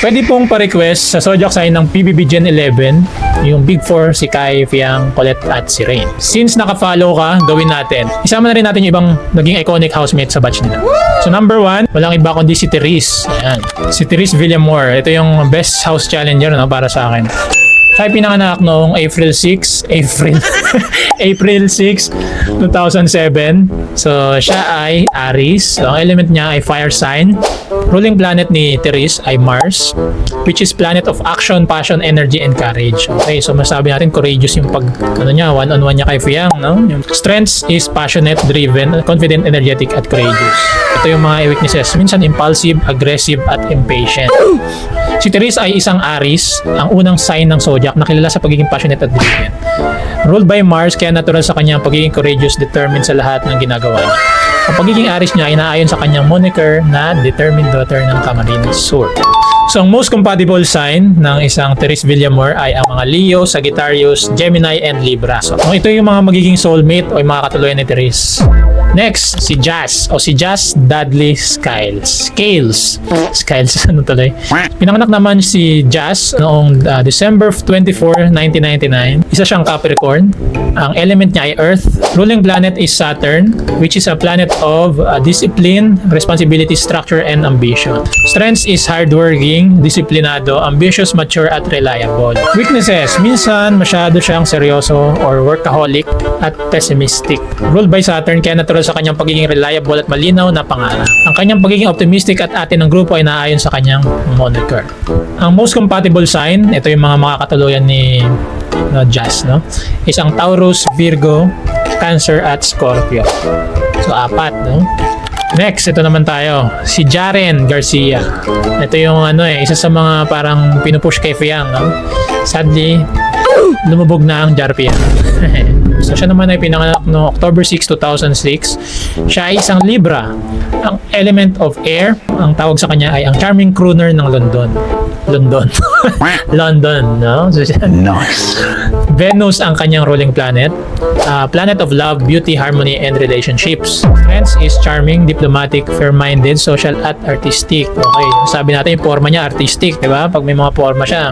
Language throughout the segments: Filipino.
Pwede pong pa-request sa zodiac sign ng PBB Gen 11, yung Big 4, si Kai, Fiang, Colette at si Rain. Since naka-follow ka, gawin natin. Isama na rin natin yung ibang naging iconic housemate sa batch nila. So number 1, walang iba kundi si Therese. Ayan. Si Therese Villamor. Ito yung best house challenger, no, para sa akin. Siya ay pinanganak noong April 6, April 6, 2007. So, siya ay Aries. So, ang element niya ay fire sign. Ruling planet ni Therese ay Mars, which is planet of action, passion, energy, and courage. Okay, so masabi natin courageous yung one-on-one niya kay Fiang, no? Yung strengths is passionate, driven, confident, energetic, at courageous. Ito yung mga weaknesses. Minsan impulsive, aggressive, at impatient. Si Therese ay isang Aries, ang unang sign ng zodiac na kilala sa pagiging passionate at driven. Ruled by Mars, kaya natural sa kanya ang pagiging courageous, determined sa lahat ng ginagawa niya. Ang pagiging Aries niya ay naayon sa kanyang moniker na determined daughter ng Camarines Sur. So, ang most compatible sign ng isang Therese Villamor ay ang mga Leo, Sagittarius, Gemini, and Libra. So, ito yung mga magiging soulmate o yung mga katuluyan ni Therese. Next, si Jazz Dudley Skiles. Ano tuloy? Pinanganak naman si Jazz noong December 24, 1999. Isa siyang Capricorn. Ang element niya ay Earth. Ruling planet is Saturn, which is a planet of discipline, responsibility, structure, and ambition. Strengths is hardworking, disiplinado, ambitious, mature, at reliable. Weaknesses, minsan masyado siyang seryoso or workaholic at pessimistic. Ruled by Saturn, kaya natural sa kanyang pagiging reliable at malinaw na pangarap. Ang kanyang pagiging optimistic at atin ng grupo ay naayon sa kanyang moniker. Ang most compatible sign, ito yung mga makakatuluyan ni Jazz, no? Isang Taurus, Virgo, Cancer, at Scorpio. So, 4, no? Next, ito naman tayo. Si Jaren Garcia. Ito yung isa sa mga parang pinupush kay Fiang, no? Sadly, lumubog na ang Jarpia. So, siya naman ay pinanganak no October 6, 2006. Siya ay isang Libra. Ang element of air, ang tawag sa kanya ay ang charming crooner ng London, no? So, nice. Venus ang kanyang ruling planet. Planet of love, beauty, harmony, and relationships. Strengths is charming, diplomatic, fair-minded, social, at artistic. Okay, sabi natin yung forma niya, artistic, di ba? Pag may mga forma siya,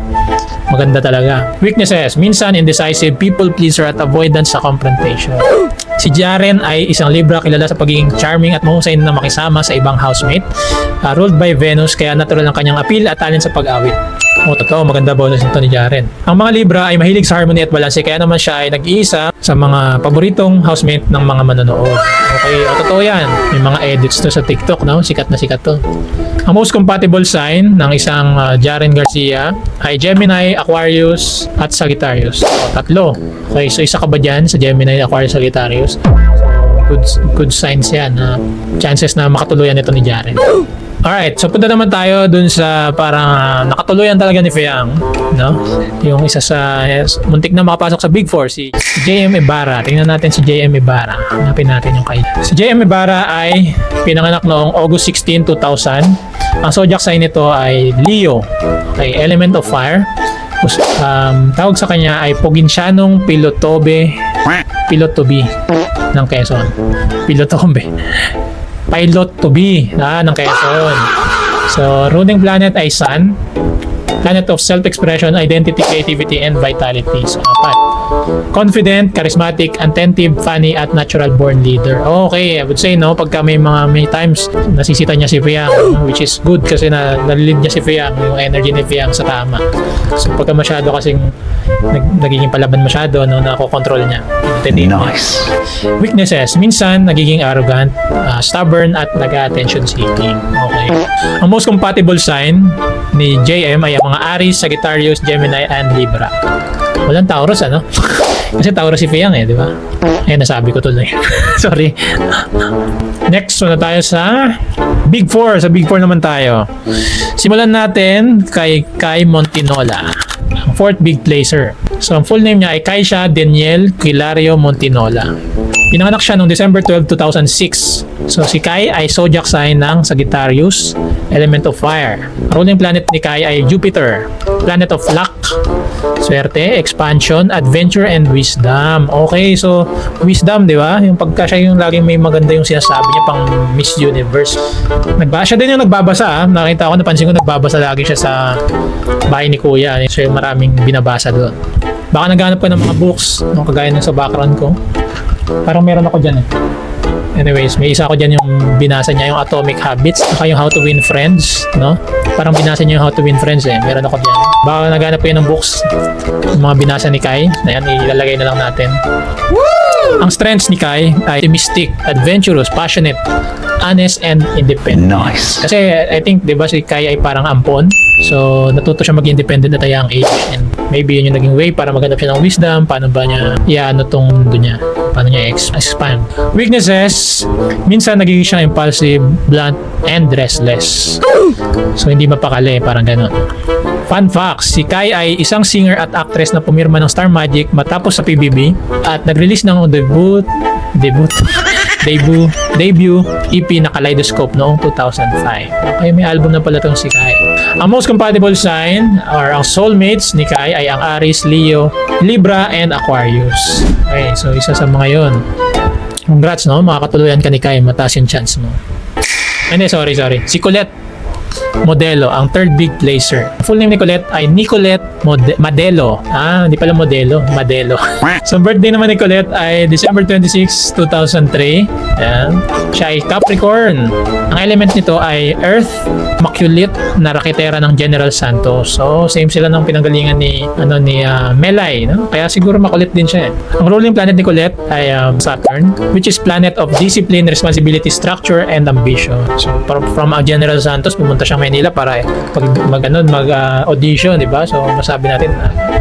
maganda talaga. Weaknesses, minsan indecisive, people pleaser, at avoidance sa confrontation. Si Jaren ay isang Libra, kilala sa pagiging charming at mahusay na makisama sa ibang housemate. Ruled by Venus, kaya natural ang kanyang appeal at talent sa pag-awit. Totoo, maganda bonus nito ni Jaren. Ang mga Libra ay mahilig sa harmony at balanse, kaya naman siya ay nag-iisa sa mga paboritong housemate ng mga manonood. Okay, totoo yan. May mga edits to sa TikTok, no? Sikat na sikat to. Ang most compatible sign ng isang Jaren Garcia ay Gemini, Aquarius, at Sagittarius. 3. Okay, so isa ka ba dyan sa Gemini, Aquarius, Sagittarius? So, good signs yan. Chances na makatuluyan ito ni Jaren. Alright, so punta naman tayo dun sa parang nakatuluyan talaga ni Fiang, no? Yung isa sa muntik na makapasok sa Big 4, si JM Ibarra. Tingnan natin si JM Ibarra. Hanapin natin yung kay. Si JM Ibarra ay pinanganak noong August 16, 2000. Ang zodiac sign nito ay Leo. Okay, element of fire. Tawag sa kanya ay Provincianong Pilotobe ng Quezon. Pilot to be ng Quezon. So, ruling planet ay Sun. Planet of self-expression, identity, creativity, and vitality. So, 4. Confident, charismatic, attentive, funny, at natural-born leader. Okay, I would say, no, pagka may times, nasisita niya si Fiang, which is good kasi nalilid niya si Fiang, yung energy ni Fiang sa tama. So, pagka masyado kasing nagiging palaban masyado, no, nakokontrol niya. Nice. Weaknesses, minsan nagiging arrogant, stubborn, at nag-attention seeking. Okay. Ang most compatible sign ni JM ay ang mga Aries, Sagittarius, Gemini, and Libra. Walang Taurus, ano? Kasi Taurus si Fiang di ba? Ayan, nasabi ko tuloy. Sorry. Next, na tayo sa Big 4. Sa Big 4 naman tayo. Simulan natin kay Kai Montinola, ang 4th big placer. So, ang full name niya ay Kaisha Daniel Quilario Montinola. Pinanganak siya noong December 12, 2006. So, si Kai ay zodiac sign ng Sagittarius, element of fire. Ruling planet ni Kai ay Jupiter, planet of luck, Swerte, expansion, adventure, and wisdom. Okay, so wisdom, di ba? Yung pagka siya yung laging may maganda yung sinasabi niya pang Miss Universe. Siya din yung nagbabasa. Nakita ko, napansin ko nagbabasa lagi siya sa bahay ni Kuya. So yung maraming binabasa doon. Baka naghanap ka ng mga books, no, kagaya ng sa background ko. Parang meron ako dyan eh. Anyways, may isa ako dyan yung binasa niya, yung Atomic Habits, saka yung How to Win Friends, no? Parang binasa niya yung How to Win Friends eh. Meron ako dyan. Baka naghanap kayo ng books, yung mga binasa ni Kai. Ayan, ilalagay na lang natin. Woo! Ang strengths ni Kai ay optimistic, adventurous, passionate, honest, and independent. Nice. Kasi I think, di ba, si Kai ay parang ampon. So, natuto siya maging independent at a young age. And maybe yun yung naging way para maghanap siya ng wisdom. Paano ba niya iano tong mundo niya? Paano niya expand? Weaknesses, minsan nagiging siya impulsive, blunt, and restless. So, hindi mapakali. Parang ganun. Fun facts, si Kai ay isang singer at actress na pumirma ng Star Magic matapos sa PBB at nag-release ng debut EP na Kaleidoscope noong 2005. Okay, may album na pala itong si Kai. Ang most compatible sign or ang soulmates ni Kai ay ang Aries, Leo, Libra, and Aquarius. Okay, so isa sa mga yon. Congrats, no? Makakatuluyan ka ni Kai. Mataas yung chance mo. Hindi, sorry. Si Colette Modelo, ang third big placer. Full name ni Colette ay Nicolette Madelo. Hindi pala Modelo, Madelo. So, birthday naman ni Colette ay December 26, 2003. Ayan. Siya ay Capricorn. Ang element nito ay Earth, Maculite na raketera ng General Santos. So, same sila ng pinanggalingan ni Melay, no? Kaya siguro makulit din siya. Ang ruling planet ni Colette ay Saturn, which is planet of discipline, responsibility, structure, and ambition. So, from General Santos, pumunta siya Manila para mag-audition, di ba? So, masabi natin,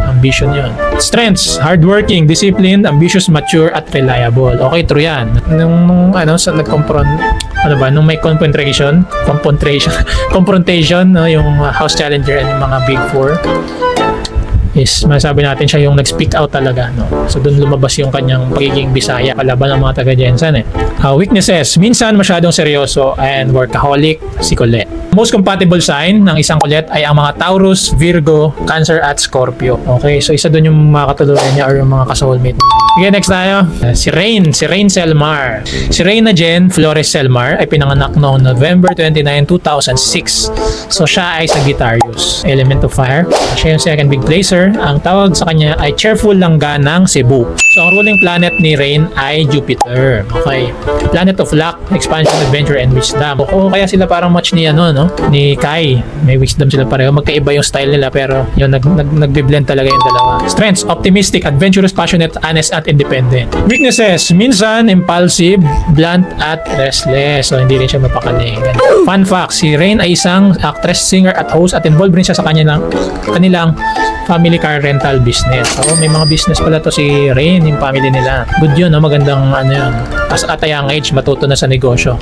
ambition yun. Strengths, hardworking, disciplined, ambitious, mature, at reliable. Okay, true yan. Nung may confrontation, no, yung House Challenger and yung mga Big Four, is masabi natin siya yung nag-speak out talaga, no? So doon lumabas yung kanyang pagiging Bisaya kalaban ng mga taga-Jensen eh. Weaknesses, minsan masyadong seryoso and workaholic si Colette. Most compatible sign ng isang Colette ay ang mga Taurus, Virgo, Cancer at Scorpio. Okay, so isa doon yung mga katuluyan niya or yung mga ka-soulmate. Okay, next tayo. Si Rain Selmar. Si Reyna Jen Flores Selmar ay pinanganak noong November 29, 2006. So siya ay Sagittarius, element of fire. Siya yung second big placer. Ang tawag sa kanya ay cheerful langganang Cebu. So ang ruling planet ni Rain ay Jupiter. Okay. Planet of luck, expansion, adventure, and wisdom. O kaya sila parang match ni ni Kai. May wisdom sila pareho. Magkaiba yung style nila pero yun nagbe-blend talaga yung dalawa. Strengths, optimistic, adventurous, passionate, honest, at independent. Weaknesses, minsan impulsive, blunt, at restless. So hindi rin siya mapakali. Fun fact, si Rain ay isang actress, singer, at host at involved rin siya sa kanilang family car rental business. So may mga business pala to si Rain, yung family nila. Good yun, no? Magandang yun. As at a young age, matuto na sa negosyo.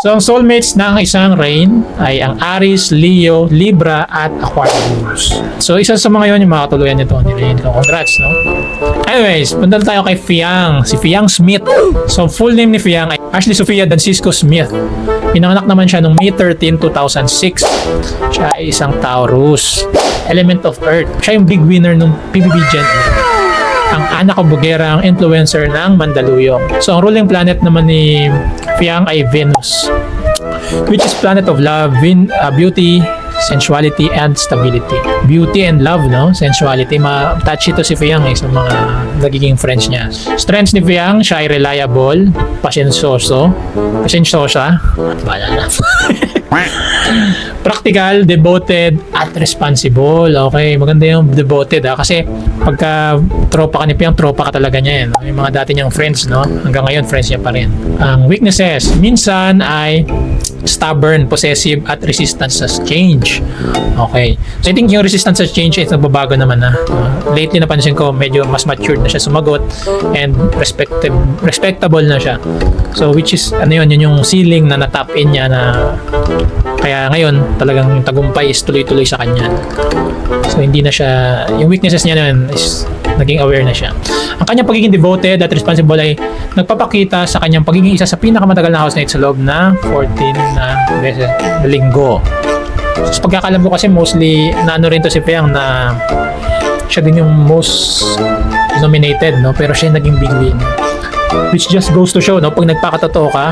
So, ang soulmates ng isang Rain ay ang Aries, Leo, Libra, at Aquarius. So, isa sa mga yon yung makatuluyan nito ni Rain. So, congrats, no? Anyways, punta tayo kay Fiang. Si Fiang Smith. So, full name ni Fiang ay Ashley Sophia Dancisco Smith. Pinanganak naman siya noong May 13, 2006. Siya ay isang Taurus. Element of Earth. Siya yung big winner ng PBB Gen 11. Ang anak ko Bugera, ang influencer ng Mandaluyong. So, ang ruling planet naman ni Fiang ay Venus, which is planet of love, beauty, sensuality, and stability. Beauty and love, no? Sensuality. Ma-touch ito si Fiang sa mga nagiging friends niya. Strengths ni Fiang, siya ay reliable, pasensyosa, practical, devoted, at responsible. Okay, maganda yung devoted kasi pagka tropa ka ni Fiang, tropa ka talaga niya. No? Yung mga dati niyang friends, no? Hanggang ngayon, friends niya pa rin. Ang weaknesses, minsan ay stubborn, possessive, at resistance sa change. Okay. So I think yung resistance sa change is nagbabago naman na. Lately napansin ko medyo mas matured na siya sumagot and respectable na siya. So which is yun yung ceiling na na-tap in niya na kaya ngayon talagang yung tagumpay is tuloy-tuloy sa kanya. So hindi na siya, yung weaknesses niya na is naging aware na siya. Ang kanyang pagiging devoted at responsible ay nagpapakita sa kanyang pagiging isa sa pinakamatagal na housemate sa loob na 14 na beses linggo. So, pagkakalam ko kasi mostly na rin to si Fiang na siya din yung most nominated, no? Pero siya yung naging big win. Which just goes to show, no? Pag nagpakatotoo ka,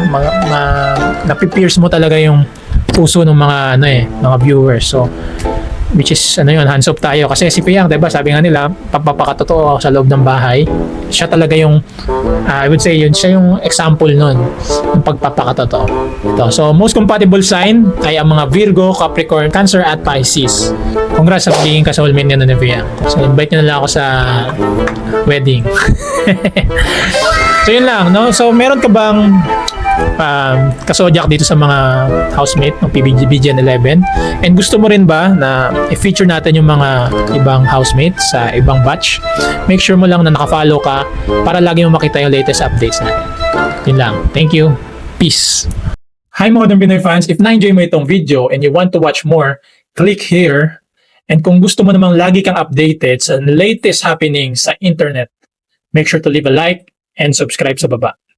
napipierce mo talaga yung puso ng mga, mga viewers. So, which is, hands up tayo. Kasi si Piang, diba, sabi nga nila, papapakatotoo sa loob ng bahay. Siya talaga yung, I would say, siya yung example nun, ng pagpapakatotoo. Ito. So, most compatible sign ay ang mga Virgo, Capricorn, Cancer, at Pisces. Congrats sa pagiging ka-soulmate niya ni Piang. So, invite niyo na lang ako sa wedding. So, yun lang, no? So, meron ka bang kasodyak dito sa mga housemate ng PBBGN 11, and gusto mo rin ba na i-feature natin yung mga ibang housemate sa ibang batch? Make sure mo lang na nakafollow ka para lagi mo makita yung latest updates natin. Yun lang. Thank you. Peace. Hi Modern Pinoy fans, if na-enjoy mo itong video and you want to watch more, click here. And kung gusto mo namang lagi kang updated sa latest happenings sa internet, make sure to leave a like and subscribe sa baba.